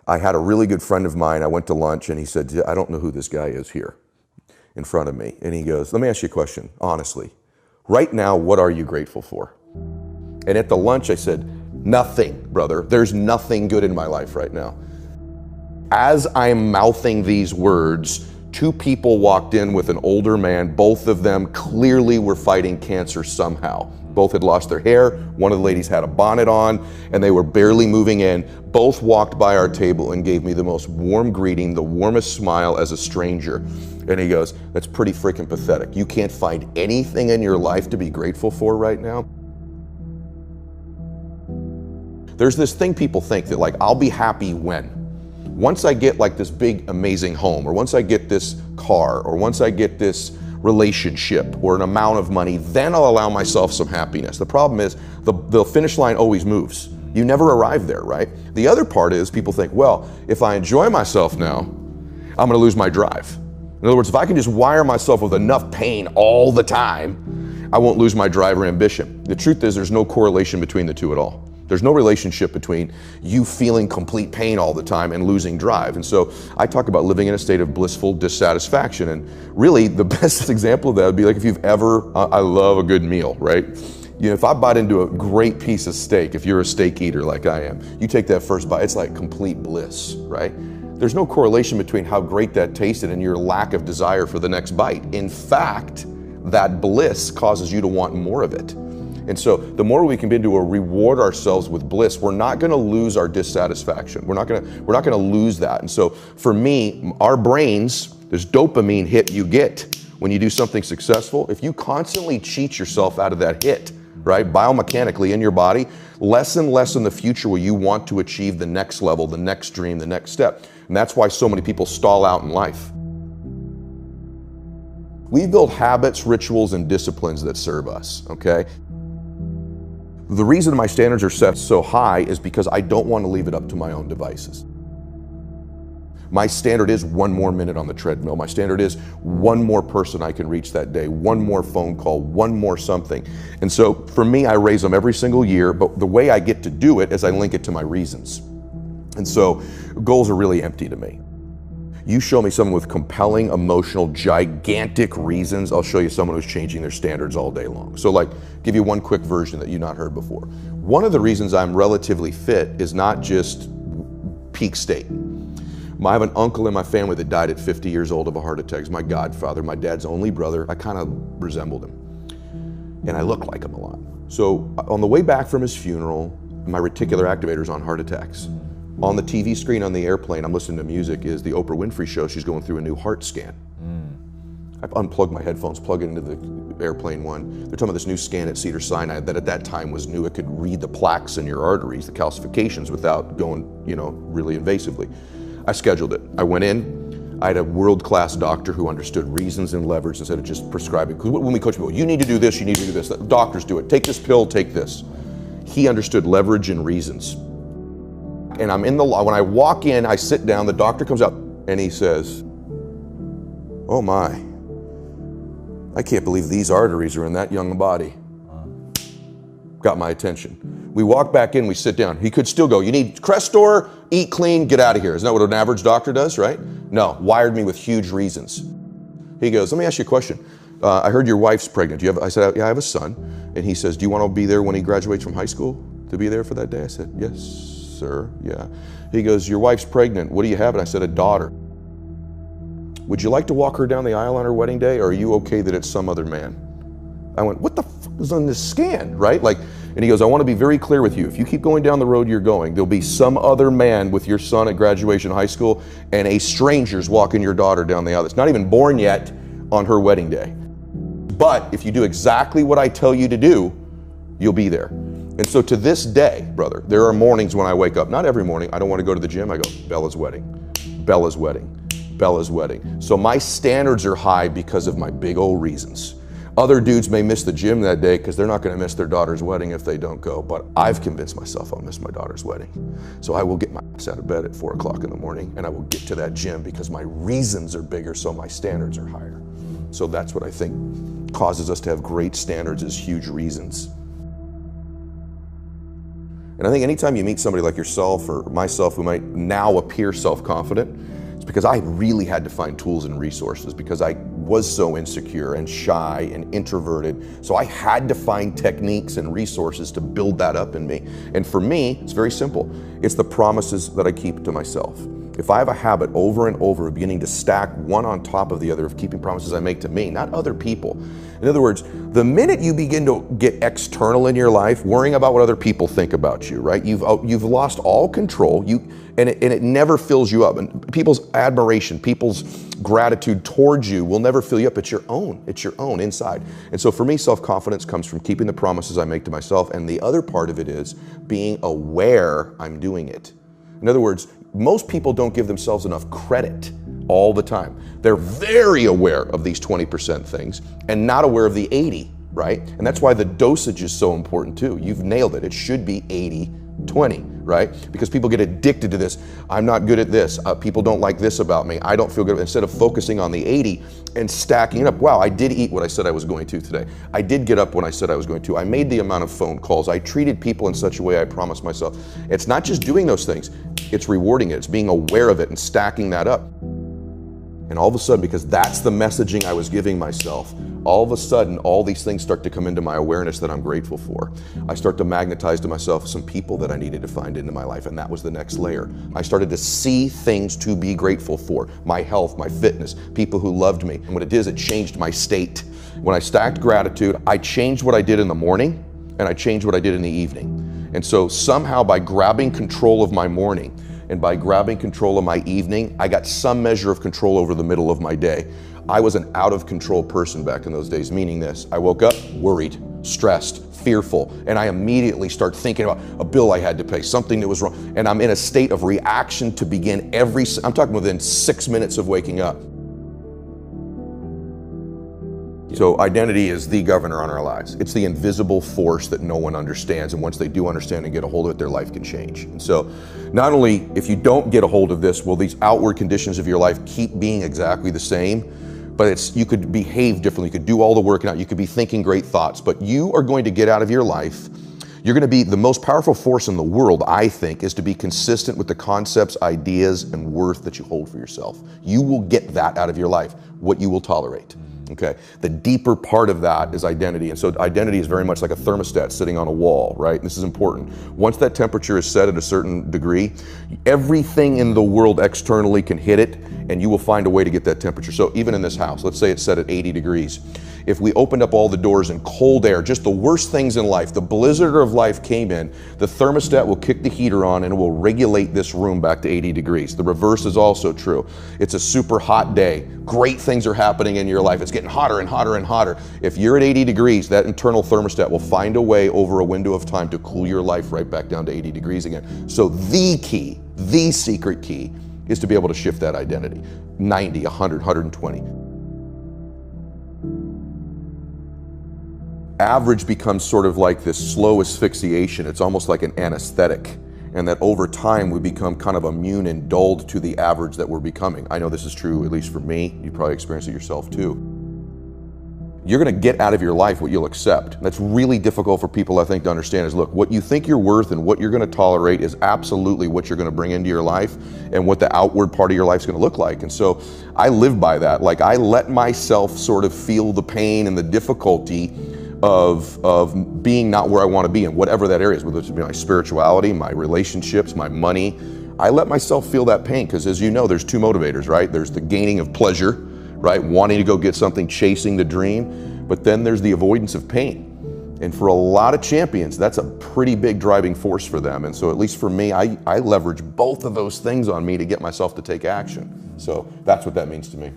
I had a really good friend of mine, I went to lunch and he said, I don't know who this guy is here in front of me. And he goes, let me ask you a question, honestly. Right now, what are you grateful for? And at the lunch I said, nothing, brother. There's nothing good in my life right now. As I'm mouthing these words, two people walked in with an older man. Both of them clearly were fighting cancer somehow. Both had lost their hair. One of the ladies had a bonnet on and they were barely moving in. Both walked by our table and gave me the most warm greeting, the warmest smile as a stranger. And he goes, that's pretty freaking pathetic. You can't find anything in your life to be grateful for right now? There's this thing people think that like, I'll be happy when? Once I get like this big, amazing home, or once I get this car, or once I get this relationship or an amount of money, then I'll allow myself some happiness. The problem is the finish line always moves. You never arrive there, right? The other part is people think, well, if I enjoy myself now, I'm gonna lose my drive. In other words, if I can just wire myself with enough pain all the time, I won't lose my drive or ambition. The truth is there's no correlation between the two at all. There's no relationship between you feeling complete pain all the time and losing drive. And so I talk about living in a state of blissful dissatisfaction. And really the best example of that would be like if you've ever, I love a good meal, right? You know, if I bite into a great piece of steak, if you're a steak eater like I am, you take that first bite, it's like complete bliss, right? There's no correlation between how great that tasted and your lack of desire for the next bite. In fact, that bliss causes you to want more of it. And so the more we can begin to reward ourselves with bliss, we're not gonna lose our dissatisfaction. We're not gonna lose that. And so for me, our brains, this dopamine hit you get when you do something successful, if you constantly cheat yourself out of that hit, right, biomechanically in your body, less and less in the future will you want to achieve the next level, the next dream, the next step. And that's why so many people stall out in life. We build habits, rituals, and disciplines that serve us, okay? The reason my standards are set so high is because I don't want to leave it up to my own devices. My standard is one more minute on the treadmill. My standard is one more person I can reach that day, one more phone call, one more something. And so for me, I raise them every single year, but the way I get to do it is I link it to my reasons. And so goals are really empty to me. You show me someone with compelling, emotional, gigantic reasons, I'll show you someone who's changing their standards all day long. So like, give you one quick version that you've not heard before. One of the reasons I'm relatively fit is not just peak state. I have an uncle in my family that died at 50 years old of a heart attack. He's my godfather, my dad's only brother. I kind of resembled him. And I look like him a lot. So on the way back from his funeral, my reticular activator's on heart attacks. On the TV screen on the airplane, I'm listening to music, is the Oprah Winfrey show. She's going through a new heart scan. I've unplugged my headphones, plug it into the airplane one. They're talking about this new scan at Cedars-Sinai that at that time was new. It could read the plaques in your arteries, the calcifications, without going, really invasively. I scheduled it. I went in. I had a world-class doctor who understood reasons and leverage instead of just prescribing. Because when we coach people, you need to do this, you need to do this. Doctors do it. Take this pill, take this. He understood leverage and reasons. And I'm in when I walk in, I sit down, the doctor comes out and he says, oh my, I can't believe these arteries are in that young body. Got my attention. We walk back in, we sit down. He could still go, you need Crestor, eat clean, get out of here. Isn't that what an average doctor does, right? No, wired me with huge reasons. He goes, let me ask you a question. I heard your wife's pregnant. I said, yeah, I have a son. And he says, do you want to be there when he graduates from high school to be there for that day? I said, yes, sir, yeah. He goes, your wife's pregnant. What do you have? And I said, a daughter. Would you like to walk her down the aisle on her wedding day, or are you okay that it's some other man? I went, what the fuck is on this scan, right? And he goes, I want to be very clear with you. If you keep going down the road you're going, there'll be some other man with your son at graduation high school, and a stranger's walking your daughter down the aisle that's not even born yet on her wedding day. But if you do exactly what I tell you to do, you'll be there. And so to this day, brother, there are mornings when I wake up, not every morning, I don't want to go to the gym, I go, Bella's wedding, Bella's wedding, Bella's wedding. So my standards are high because of my big old reasons. Other dudes may miss the gym that day because they're not going to miss their daughter's wedding if they don't go, but I've convinced myself I'll miss my daughter's wedding. So I will get my ass out of bed at 4 o'clock in the morning and I will get to that gym because my reasons are bigger, so my standards are higher. So that's what I think causes us to have great standards, is huge reasons. And I think anytime you meet somebody like yourself or myself who might now appear self-confident, it's because I really had to find tools and resources because I was so insecure and shy and introverted. So I had to find techniques and resources to build that up in me. And for me, it's very simple. It's the promises that I keep to myself. If I have a habit over and over of beginning to stack one on top of the other, of keeping promises I make to me, not other people. In other words, the minute you begin to get external in your life, worrying about what other people think about you, right? You've lost all control, and it never fills you up. And people's admiration, people's gratitude towards you will never fill you up. It's your own inside. And so for me, self-confidence comes from keeping the promises I make to myself. And the other part of it is being aware I'm doing it. In other words, most people don't give themselves enough credit all the time. They're very aware of these 20% things and not aware of the 80, right? And that's why the dosage is so important too. You've nailed it. It should be 80-20, right? Because people get addicted to this. I'm not good at this. People don't like this about me. I don't feel good. Instead of focusing on the 80 and stacking it up. Wow, I did eat what I said I was going to today. I did get up when I said I was going to. I made the amount of phone calls. I treated people in such a way I promised myself. It's not just doing those things. It's rewarding it. It's being aware of it and stacking that up. And all of a sudden, because that's the messaging I was giving myself, all of a sudden, all these things start to come into my awareness that I'm grateful for. I start to magnetize to myself some people that I needed to find into my life, and that was the next layer. I started to see things to be grateful for. My health, my fitness, people who loved me. And what it did is it changed my state. When I stacked gratitude, I changed what I did in the morning, and I changed what I did in the evening. And so somehow by grabbing control of my morning, and by grabbing control of my evening, I got some measure of control over the middle of my day. I was an out of control person back in those days, meaning this: I woke up worried, stressed, fearful, and I immediately start thinking about a bill I had to pay, something that was wrong, and I'm in a state of reaction to begin I'm talking within 6 minutes of waking up. So identity is the governor on our lives. It's the invisible force that no one understands. And once they do understand and get a hold of it, their life can change. And so not only if you don't get a hold of this, will these outward conditions of your life keep being exactly the same, but you could behave differently. You could do all the working out. You could be thinking great thoughts, but you are going to get out of your life. You're going to be the most powerful force in the world, I think, is to be consistent with the concepts, ideas, and worth that you hold for yourself. You will get that out of your life, what you will tolerate. Okay, the deeper part of that is identity. And so identity is very much like a thermostat sitting on a wall, right? This is important. Once that temperature is set at a certain degree, everything in the world externally can hit it, and you will find a way to get that temperature. So even in this house, let's say it's set at 80 degrees. If we opened up all the doors and cold air, just the worst things in life, the blizzard of life came in, the thermostat will kick the heater on and it will regulate this room back to 80 degrees. The reverse is also true. It's a super hot day. Great things are happening in your life. It's getting hotter and hotter and hotter. If you're at 80 degrees, that internal thermostat will find a way over a window of time to cool your life right back down to 80 degrees again. So the key, the secret key, is to be able to shift that identity. 90, 100, 120. Average becomes sort of like this slow asphyxiation. It's almost like an anesthetic. And that over time we become kind of immune and dulled to the average that we're becoming. I know this is true, at least for me. You probably experience it yourself too. You're going to get out of your life what you'll accept. That's really difficult for people, I think, to understand is, look, what you think you're worth and what you're going to tolerate is absolutely what you're going to bring into your life and what the outward part of your life is going to look like. And so I live by that. Like, I let myself sort of feel the pain and the difficulty of being not where I want to be in whatever that area is, whether it's my spirituality, my relationships, my money. I let myself feel that pain because, as you know, there's two motivators, right? There's the gaining of pleasure, right? Wanting to go get something, chasing the dream, but then there's the avoidance of pain. And for a lot of champions, that's a pretty big driving force for them. And so at least for me, I leverage both of those things on me to get myself to take action. So that's what that means to me.